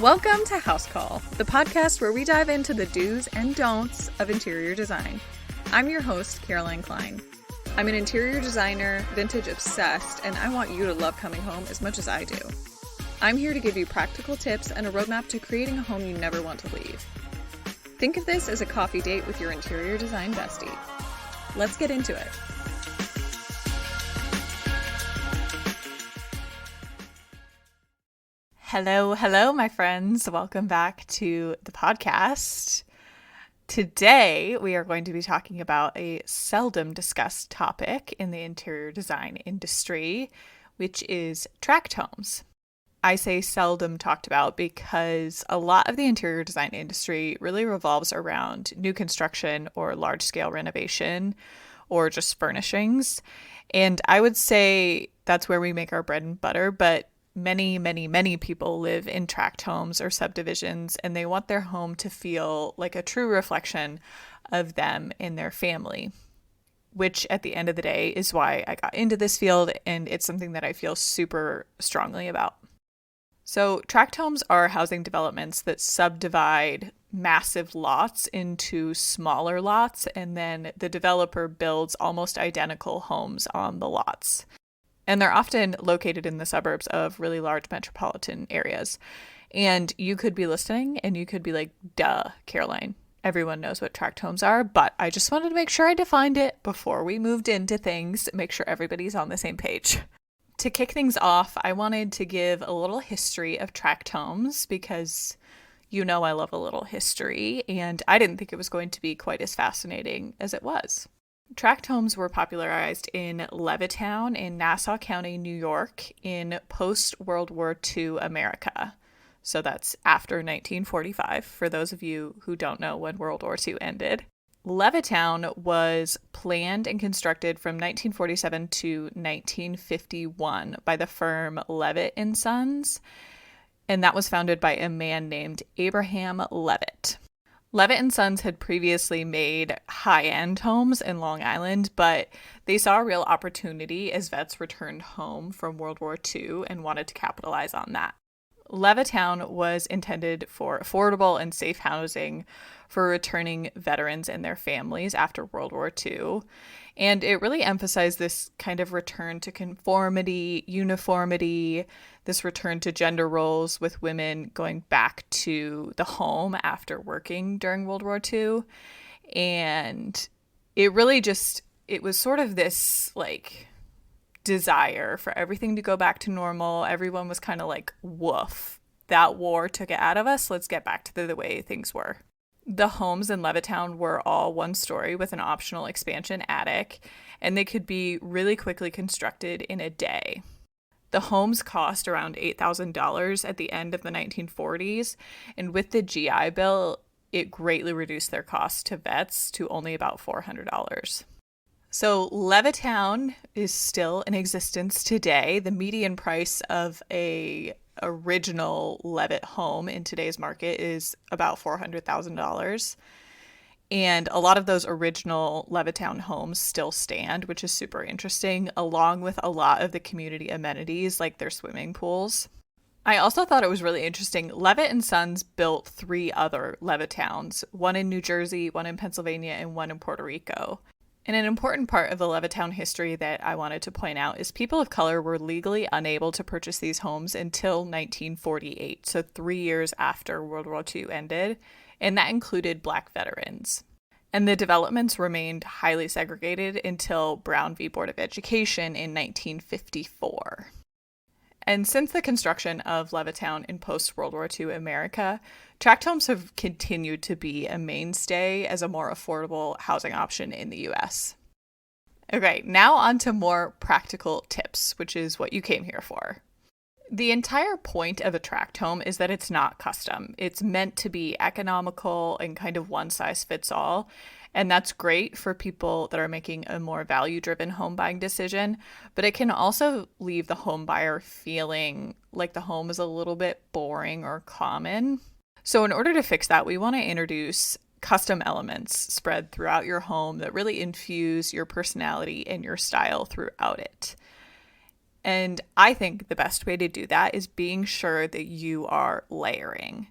Welcome to House Call, the podcast where we dive into the do's and don'ts of interior design. I'm your host, Caroline Klein. I'm an interior designer, vintage obsessed, and I want you to love coming home as much as I do. I'm here to give you practical tips and a roadmap to creating a home you never want to leave. Think of this as a coffee date with your interior design bestie. Let's get into it. Hello, my friends. Welcome back to the podcast. Today, we are going to be talking about a seldom discussed topic in the interior design industry, which is tract homes. I say seldom talked about because a lot of the interior design industry really revolves around new construction or large-scale renovation or just furnishings. And I would say that's where we make our bread and butter, but many people live in tract homes or subdivisions, and they want their home to feel like a true reflection of them and their family, which at the end of the day is why I got into this field, and it's something that I feel super strongly about. So tract homes are housing developments that subdivide massive lots into smaller lots, and then the developer builds almost identical homes on the lots. And they're often located in the suburbs of really large metropolitan areas. And you could be listening and you could be like, duh, Caroline, everyone knows what tract homes are. But I just wanted to make sure I defined it before we moved into things, make sure everybody's on the same page. To kick things off, I wanted to give a little history of tract homes because you know I love a little history. And I didn't think it was going to be quite as fascinating as it was. Tract homes were popularized in Levittown in Nassau County, New York, in post-World War II America. So that's after 1945, for those of you who don't know when World War II ended. Levittown was planned and constructed from 1947 to 1951 by the firm Levitt and Sons, and that was founded by a man named Abraham Levitt. Levitt and Sons had previously made high-end homes in Long Island, but they saw a real opportunity as vets returned home from World War II and wanted to capitalize on that. Levittown was intended for affordable and safe housing for returning veterans and their families after World War II. And it really emphasized this kind of return to conformity, uniformity, this return to gender roles with women going back to the home after working during World War II. And it really it was sort of this like desire for everything to go back to normal. Everyone was kind of like, woof, that war took it out of us. Let's get back to the way things were. The homes in Levittown were all one story with an optional expansion attic, and they could be really quickly constructed in a day. The homes cost around $8,000 at the end of the 1940s, and with the GI Bill, it greatly reduced their cost to vets to only about $400. So Levittown is still in existence today. The median price of a original Levitt home in today's market is about $400,000. And a lot of those original Levittown homes still stand, which is super interesting, along with a lot of the community amenities like their swimming pools. I also thought it was really interesting. Levitt and Sons built 3 other Levittowns, one in New Jersey, one in Pennsylvania, and one in Puerto Rico. And an important part of the Levittown history that I wanted to point out is people of color were legally unable to purchase these homes until 1948, so 3 years after World War II ended, and that included Black veterans. And the developments remained highly segregated until Brown v. Board of Education in 1954. And since the construction of Levittown in post-World War II America, tract homes have continued to be a mainstay as a more affordable housing option in the U.S. Okay, now on to more practical tips, which is what you came here for. The entire point of a tract home is that it's not custom. It's meant to be economical and kind of one size fits all. And that's great for people that are making a more value-driven home buying decision, but it can also leave the home buyer feeling like the home is a little bit boring or common. So in order to fix that, we want to introduce custom elements spread throughout your home that really infuse your personality and your style throughout it. And I think the best way to do that is being sure that you are layering.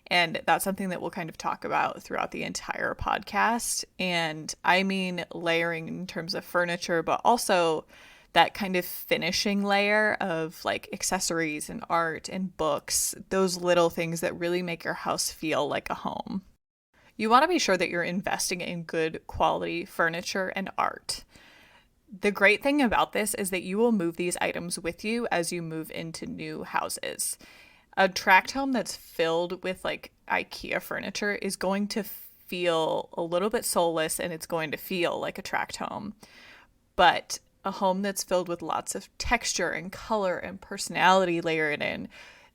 And that's something that we'll kind of talk about throughout the entire podcast. And I mean layering in terms of furniture, but also that kind of finishing layer of like accessories and art and books, those little things that really make your house feel like a home. You want to be sure that you're investing in good quality furniture and art. The great thing about this is that you will move these items with you as you move into new houses. A tract home that's filled with like IKEA furniture is going to feel a little bit soulless and it's going to feel like a tract home. But a home that's filled with lots of texture and color and personality layered in,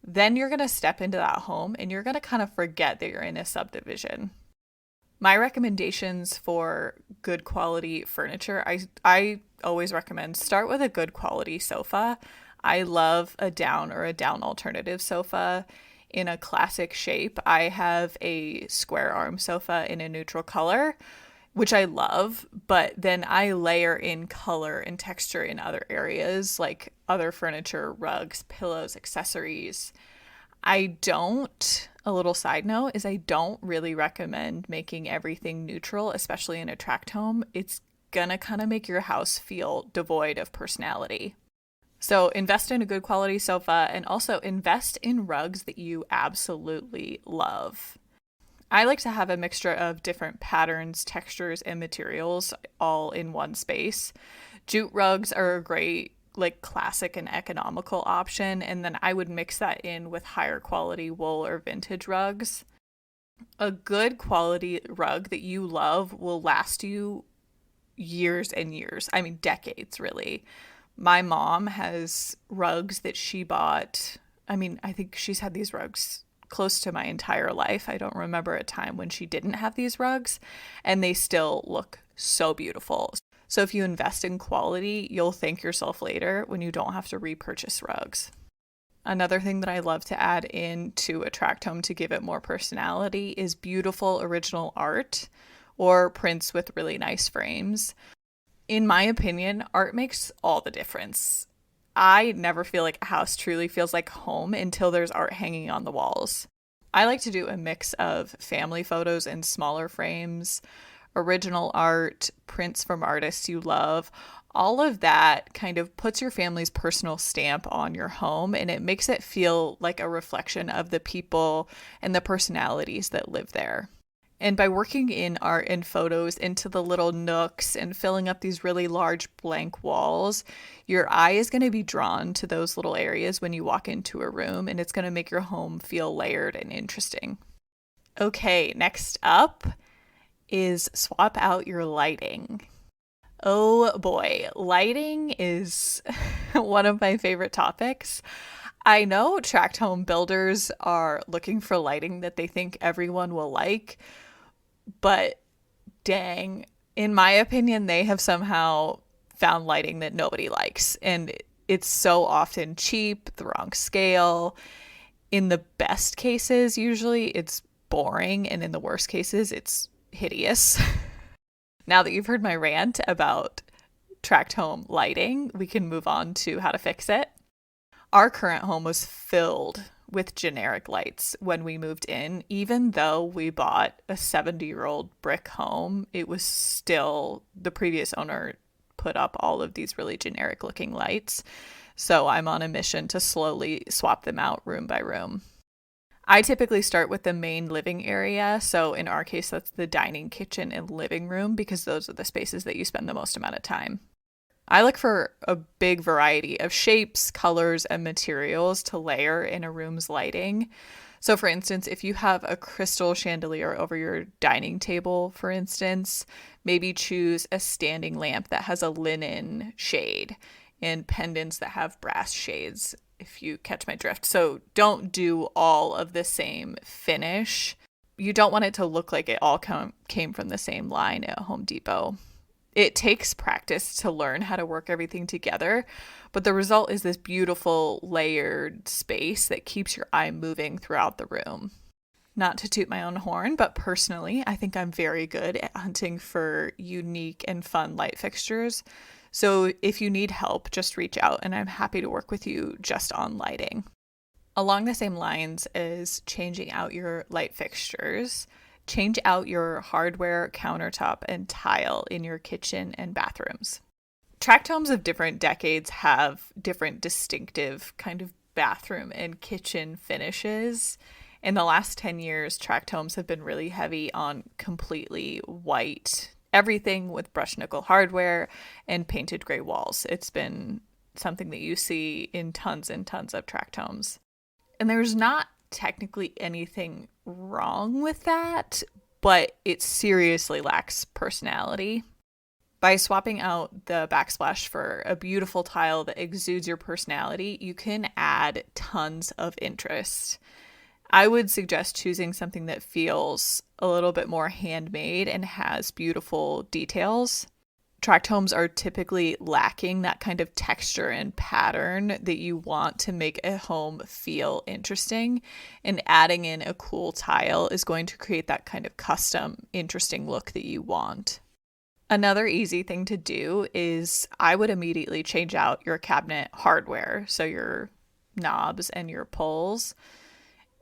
then you're going to step into that home and you're going to kind of forget that you're in a subdivision. My recommendations for good quality furniture, I always recommend start with a good quality sofa. I love a down or a down alternative sofa in a classic shape. I have a square arm sofa in a neutral color, which I love, but then I layer in color and texture in other areas like other furniture, rugs, pillows, accessories. A little side note is I don't really recommend making everything neutral, especially in a tract home. It's gonna kind of make your house feel devoid of personality. So invest in a good quality sofa and also invest in rugs that you absolutely love. I like to have a mixture of different patterns, textures, and materials all in one space. Jute rugs are a great like classic and economical option, and then I would mix that in with higher quality wool or vintage rugs. A good quality rug that you love will last you years and years. I mean, decades, really. My mom has rugs that she bought. I mean, I think she's had these rugs close to my entire life. I don't remember a time when she didn't have these rugs, and they still look so beautiful. So if you invest in quality, you'll thank yourself later when you don't have to repurchase rugs. Another thing that I love to add into a tract home to give it more personality is beautiful original art or prints with really nice frames. In my opinion, art makes all the difference. I never feel like a house truly feels like home until there's art hanging on the walls. I like to do a mix of family photos in smaller frames, original art, prints from artists you love. All of that kind of puts your family's personal stamp on your home and it makes it feel like a reflection of the people and the personalities that live there. And by working in art and photos into the little nooks and filling up these really large blank walls, your eye is going to be drawn to those little areas when you walk into a room, and it's going to make your home feel layered and interesting. Okay, next up is swap out your lighting. Oh boy, lighting is one of my favorite topics. I know tract home builders are looking for lighting that they think everyone will like, but dang, in my opinion, they have somehow found lighting that nobody likes. And it's so often cheap, the wrong scale. In the best cases, usually it's boring. And in the worst cases, it's hideous. Now that you've heard my rant about tract home lighting, we can move on to how to fix it. Our current home was filled with generic lights when we moved in. Even though we bought a 70-year-old brick home, it was still, the previous owner put up all of these really generic looking lights. So I'm on a mission to slowly swap them out room by room. I typically start with the main living area. So in our case, that's the dining, kitchen, and living room because those are the spaces that you spend the most amount of time. I look for a big variety of shapes, colors, and materials to layer in a room's lighting. So for instance, if you have a crystal chandelier over your dining table, for instance, maybe choose a standing lamp that has a linen shade and pendants that have brass shades, if you catch my drift. So don't do all of the same finish. You don't want it to look like it all came from the same line at Home Depot. It takes practice to learn how to work everything together, but the result is this beautiful layered space that keeps your eye moving throughout the room. Not to toot my own horn, but personally, I think I'm very good at hunting for unique and fun light fixtures. So if you need help, just reach out and I'm happy to work with you just on lighting. Along the same lines as changing out your light fixtures, change out your hardware, countertop, and tile in your kitchen and bathrooms. Tract homes of different decades have different distinctive kind of bathroom and kitchen finishes. In the last 10 years, tract homes have been really heavy on completely white, everything with brushed nickel hardware and painted gray walls. It's been something that you see in tons and tons of tract homes. And there's not technically anything wrong with that, but it seriously lacks personality. By swapping out the backsplash for a beautiful tile that exudes your personality, you can add tons of interest. I would suggest choosing something that feels a little bit more handmade and has beautiful details. Tract homes are typically lacking that kind of texture and pattern that you want to make a home feel interesting, and adding in a cool tile is going to create that kind of custom, interesting look that you want. Another easy thing to do is I would immediately change out your cabinet hardware, so your knobs and your pulls.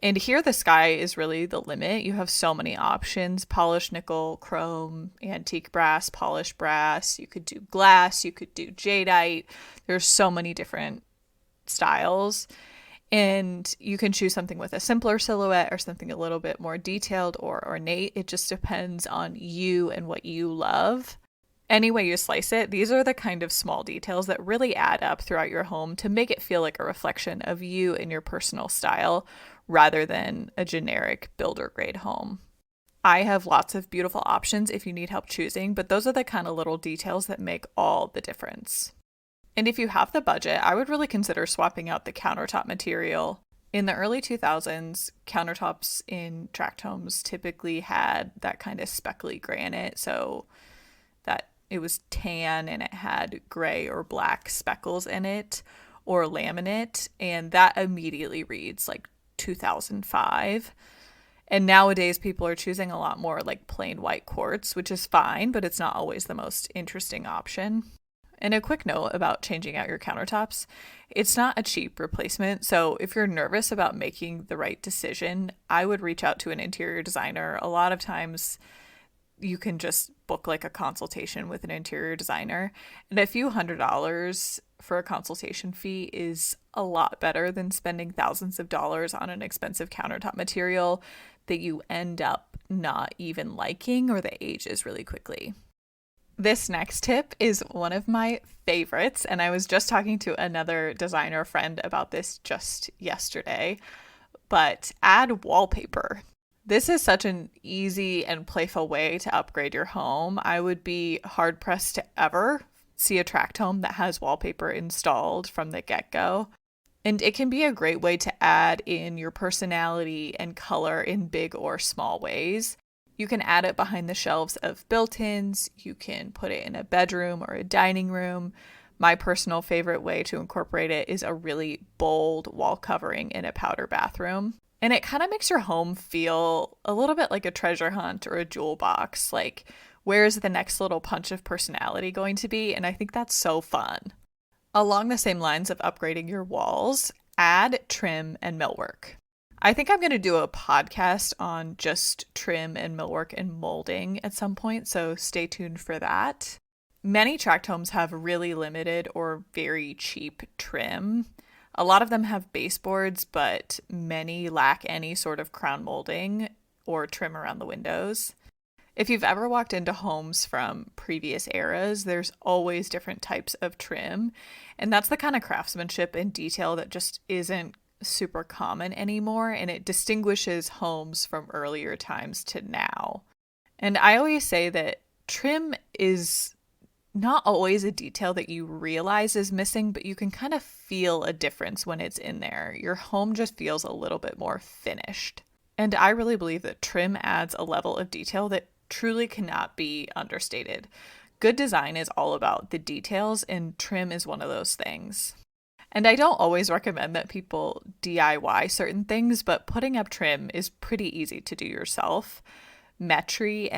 And here the sky is really the limit. You have so many options: polished nickel, chrome, antique brass, polished brass. You could do glass, you could do jadeite. There's so many different styles. And you can choose something with a simpler silhouette or something a little bit more detailed or ornate. It just depends on you and what you love. Any way you slice it, these are the kind of small details that really add up throughout your home to make it feel like a reflection of you and your personal style, rather than a generic builder grade home. I have lots of beautiful options if you need help choosing, but those are the kind of little details that make all the difference. And if you have the budget, I would really consider swapping out the countertop material. In the early 2000s, countertops in tract homes typically had that kind of speckly granite, so that it was tan and it had gray or black speckles in it, or laminate, and that immediately reads like 2005. And nowadays people are choosing a lot more like plain white quartz, which is fine, but it's not always the most interesting option. And a quick note about changing out your countertops: it's not a cheap replacement, so if you're nervous about making the right decision, I would reach out to an interior designer. A lot of times you can just book like a consultation with an interior designer, and a few $100s for a consultation fee is a lot better than spending thousands of dollars on an expensive countertop material that you end up not even liking or that ages really quickly. This next tip is one of my favorites, and I was just talking to another designer friend about this just yesterday, but add wallpaper. This is such an easy and playful way to upgrade your home. I would be hard-pressed to ever see a tract home that has wallpaper installed from the get-go. And it can be a great way to add in your personality and color in big or small ways. You can add it behind the shelves of built-ins. You can put it in a bedroom or a dining room. My personal favorite way to incorporate it is a really bold wall covering in a powder bathroom. And it kind of makes your home feel a little bit like a treasure hunt or a jewel box. Like, where's the next little punch of personality going to be? And I think that's so fun. Along the same lines of upgrading your walls, add trim and millwork. I think I'm going to do a podcast on just trim and millwork and molding at some point, so stay tuned for that. Many tract homes have really limited or very cheap trim. A lot of them have baseboards, but many lack any sort of crown molding or trim around the windows. If you've ever walked into homes from previous eras, there's always different types of trim, and that's the kind of craftsmanship and detail that just isn't super common anymore, and it distinguishes homes from earlier times to now. And I always say that trim is not always a detail that you realize is missing, but you can kind of feel a difference when it's in there. Your home just feels a little bit more finished. And I really believe that trim adds a level of detail that truly cannot be understated. Good design is all about the details, and trim is one of those things. And I don't always recommend that people DIY certain things, but putting up trim is pretty easy to do yourself. Metrie,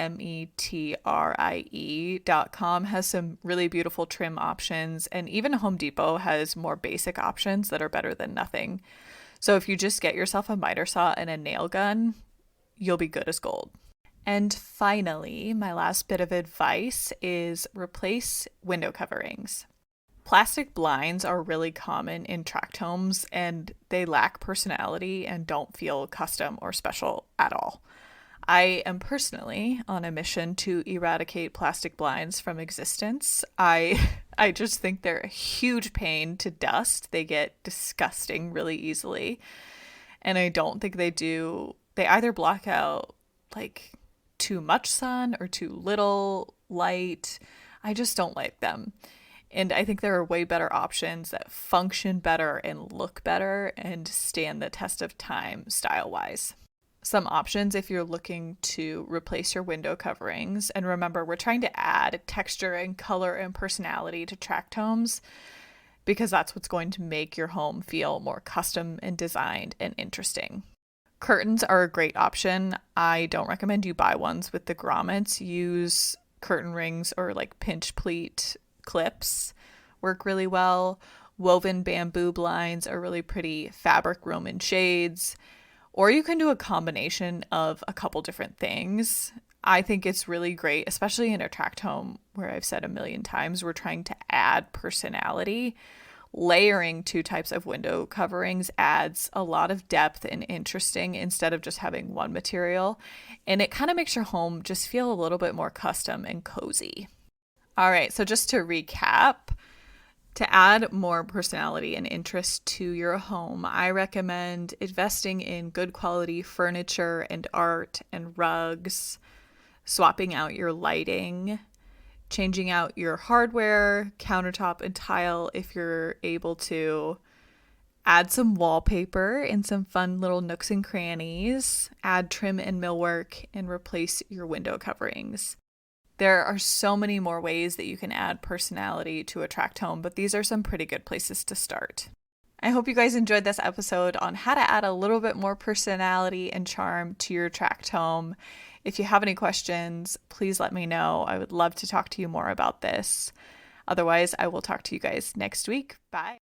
metrie.com has some really beautiful trim options, and even Home Depot has more basic options that are better than nothing. So if you just get yourself a miter saw and a nail gun, you'll be good as gold. And finally, my last bit of advice is replace window coverings. Plastic blinds are really common in tract homes, and they lack personality and don't feel custom or special at all. I am personally on a mission to eradicate plastic blinds from existence. I just think they're a huge pain to dust. They get disgusting really easily. And I don't think they either block out like too much sun or too little light. I just don't like them. And I think there are way better options that function better and look better and stand the test of time style-wise. Some options if you're looking to replace your window coverings. And remember, we're trying to add texture and color and personality to tract homes because that's what's going to make your home feel more custom and designed and interesting. Curtains are a great option. I don't recommend you buy ones with the grommets. Use curtain rings or like pinch pleat clips work really well. Woven bamboo blinds are really pretty. Fabric Roman shades. Or you can do a combination of a couple different things. I think it's really great, especially in a tract home where I've said a million times, we're trying to add personality. Layering two types of window coverings adds a lot of depth and interesting instead of just having one material. And it kind of makes your home just feel a little bit more custom and cozy. All right, so just to recap, to add more personality and interest to your home, I recommend investing in good quality furniture and art and rugs, swapping out your lighting, changing out your hardware, countertop, and tile if you're able to. Add some wallpaper in some fun little nooks and crannies, add trim and millwork, and replace your window coverings. There are so many more ways that you can add personality to a tract home, but these are some pretty good places to start. I hope you guys enjoyed this episode on how to add a little bit more personality and charm to your tract home. If you have any questions, please let me know. I would love to talk to you more about this. Otherwise, I will talk to you guys next week. Bye.